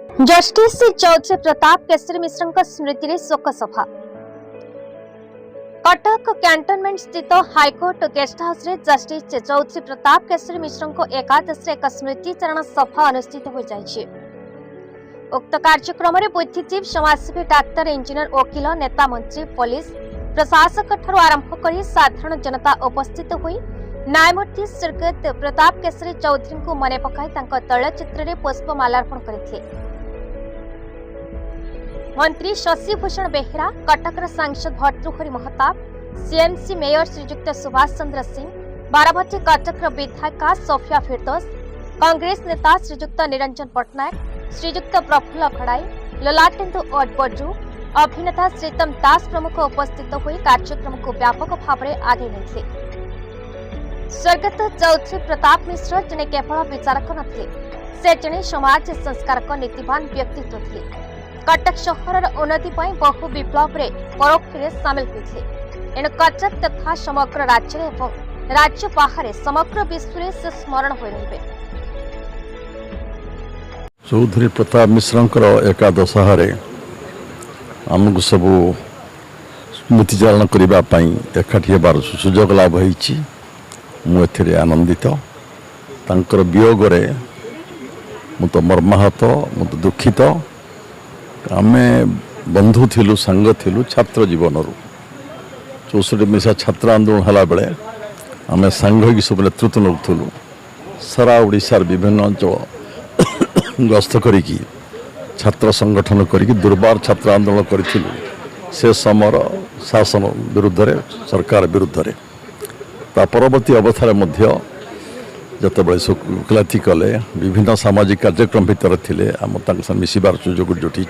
Justice Chaudhary Pratap Kesari मिश्र स्मृति रे शोक सभा। कटक कैंटोनमेंट स्थित हाईकोर्ट गेस्ट हाउस रे जस्टिस चौधरी प्रताप केसरी मिश्र को एकादश एक स्मृतिचारण सभा अनुष्ठित हो जाइए। उक्त कार्यक्रम में बुद्धिजीवी, समाजसेवी, डाक्तर, इंजीनियर, वकिल, नेता, मंत्री, पुलिस प्रशासक ठारू आरंभ कर साधारण जनता उपस्थित हुई न्यायमूर्ति स्वर्गीय प्रताप केसरी चौधरी को मन पकाई तैलचित्र में पुष्पमालार्पण करते। मंत्री शशिभूषण बेहेरा, कटकर सांसद भर्तृहरि महताब, सीएमसी मेयर श्रीजुक्त सुभाष चंद्र सिंह, बाराभट्टी कटक विधायिका सोफिया फिरदौस, कांग्रेस नेता श्रीजुक्त निरंजन पट्टनायक, श्रीजुक्त प्रफुल्ल खड़ाई, ललाटेन्दु बड्रू, अभिनेता श्रीतम दास प्रमुख उपस्थित हुई कार्यक्रम को व्यापक भाव में आगे नहीं। स्वर्गीय चौधरी प्रताप मिश्र जने केवल विचारक नथिले, से जने समाज संस्कारक नीतिवान व्यक्तित्व थे। कटक सहर उन्नति बहु विप्लव में परोक्ष सामिल होते। एणु कटक तथा समग्र राज्य एवं राज्य बाहर समग्र विश्व में से स्मरण हो रहे। चौधरी प्रताप मिश्र एकादश आमको सब स्मृतिचारण करने एकाठी होबार सुजोग लाभ होती। मुझे आनंदित वियोग मु तो मर्माहत, मु तो दुखित। आमे बंधु थिलु, संग थिलु छात्र जीवन 64 मिसा छात्र आंदोलन हला बेले आमे संघ की सब नेतृत्व नौलु। सारा ओडिशार विभिन्न अंचल गस्त करिकी छात्र संगठन करिकी दुर्बार छात्र आंदोलन करिथिलु। से समर शासन विरुद्ध रे, सरकार विरुद्ध रे। ता परवर्ती अवस्था मध्य जतबे वकिलाती कले विभिन्न सामाजिक कार्यक्रम भितर थिले आम तांका मिसिबार सुजोग जुटी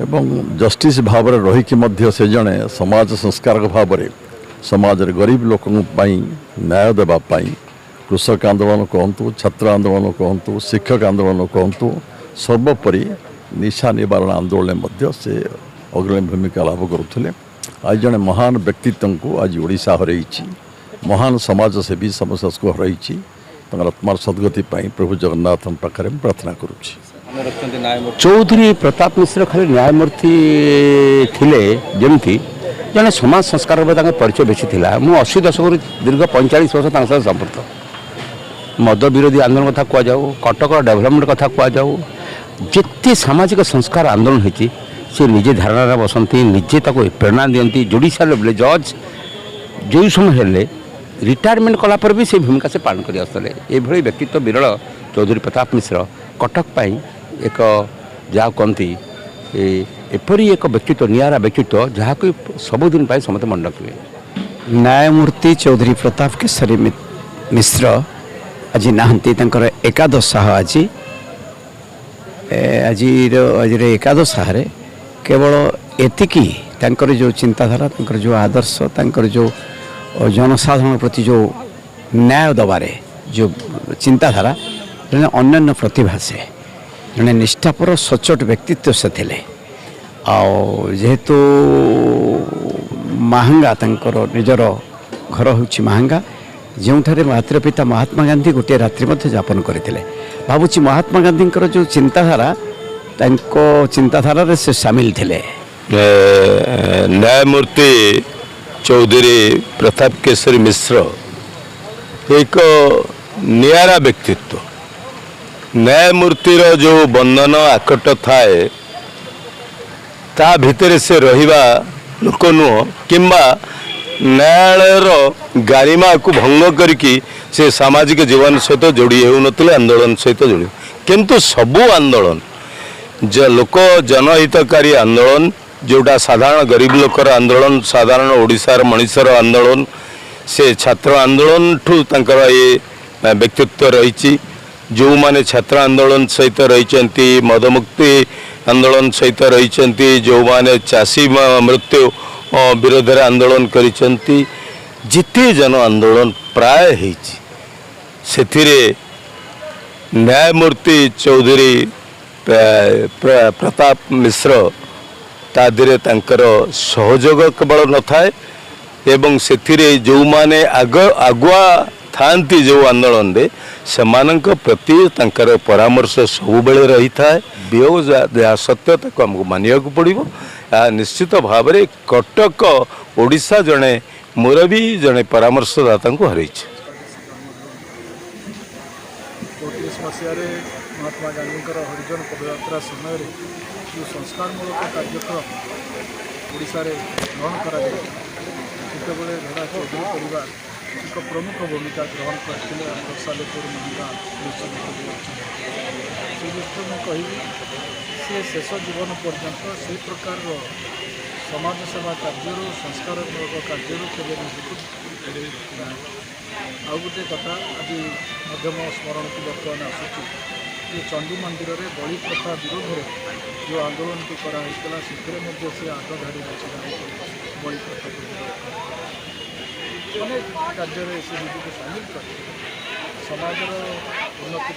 एवं जस्टिस भाव में रहीकि मध्य से जड़े समाज संस्कारक भाव में समाज गरीब लोक न्याय देवाई कृषक आंदोलन कहतु, छात्र आंदोलन कहतु, शिक्षक आंदोलन कहतु, सर्वोपरि निशा निवारण आंदोलन मध्य से अग्रणी भूमिका लाभ करुले। आज जड़े महान व्यक्तित्व को आज ओडिशा हरई, महान समाजसेवी समस्त को हरई। आत्मार सद्गति प्रभु जगन्नाथ पाखे प्रार्थना करुच्ची। चौधरी प्रताप मिश्र खाली न्यायमूर्ति थिले जमती जने समाज संस्कार परिचय बेसी थिला। मु 80 दशक दीर्घ 45 वर्ष संपर्क। मद विरोधी आंदोलन कथा कह जाऊ, कटक डेभलपमेंट कथा कह जाऊ, जिते सामाजिक संस्कार आंदोलन होती से निजे धारणा बसंती, निजे प्रेरणा दियंती। जुडिशियल लेवल जज जो समय हेले रिटायरमेंट कलापर भी से भूमिका से पालन कर आसते। ये व्यक्तित्व विरल चौधरी प्रताप मिश्र कटक पाई एक जहाँ कहती एपरी एक व्यक्तित्व, निरा व्यक्तित्व जहाँ को सबुदिन समस्त मन रखिए। न्यायमूर्ति चौधरी प्रताप केसरी मिश्र आज नहांती एकादश आज आज एकादश केवल एतिकी जो चिंताधारा, जो आदर्श, जो जनसाधारण प्रति जो न्याय दबारे जो चिंताधारा जने अन्य प्रतिभा से जने निष्ठापर सचोट व्यक्तित्व से थे। जेहेतु महांगा निजर घर हूँ महांगा, जो मातृपिता महात्मा गांधी गोटे रात्रि मध्य यापन करते। भावुँ महात्मा गांधी जो चिंताधारा चिंताधारा से सामिल थे। न्यायमूर्ति चौधरी प्रताप केसरी मिश्र एक नियारा व्यक्तित्व। न्यायमूर्तिर जो बंधन आकट थाए ता भितर से रहिबा लोक नुह किंबा न्यायालयर गारिमा को भंग करके से सामाजिक जीवन सहित जोड़ी होनथिले, आंदोलन सहित जोड़ी। किंतु सबू आंदोलन लोक जनहितकारी आंदोलन, जोटा साधारण गरीब लोकर आंदोलन, साधारण ओडिशार मनीषर आंदोलन, से छात्र आंदोलन ठू तंकर ये व्यक्तित्व रही। जो माने छात्र आंदोलन सहित रही, मदमुक्ति आंदोलन सहित रही, जो माने चाषी मृत्यु विरोध में आंदोलन करिसेंती, जिते जन आंदोलन प्राय है न्यायमूर्ति चौधरी प्रताप मिश्र तादिरे तांकर सहयोग केवल न थाए एवं से जो माने आगुआ थांती जो आंदोलन रे सेमानक प्रति तंकर परामर्श सबुबेले रही थाए वियोग जहाँ सत्य ताको हमको मानिया को पड़ो निश्चित भाव में कटक ओडिशा जड़े मुरबी जड़े परामर्शदाता को हरई 34 मसीह महात्मा गांधी हरिजन पदयात्रा समय जो संस्कारमूलक कार्यक्रम ओडिशा रे ग्रहण करा सेतबेले धरा चौधरी परिवार एक प्रमुख भूमिका ग्रहण करते सालेपुर महिला से दृष्टि में कहि से शेष जीवन पर्यंत से प्रकार समाज सेवा कार्य संस्कारमूलक कार्य केवल निवृत्ति आउ गोटे कथा आज मध्यम स्मरण को बर्तमान आसूँ ये चंडी मंदिर में बलि प्रथा विरोध में जो आंदोलन को कराइला से आगधाड़ी बलि प्रथा अनेक कार्य से निजी सामिल कर समाज उन्नति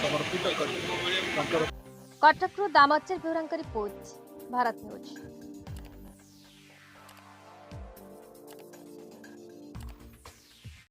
समर्पित कर कटकरू दामोदर बेउरांक रिपोर्ट भारत न्यूज।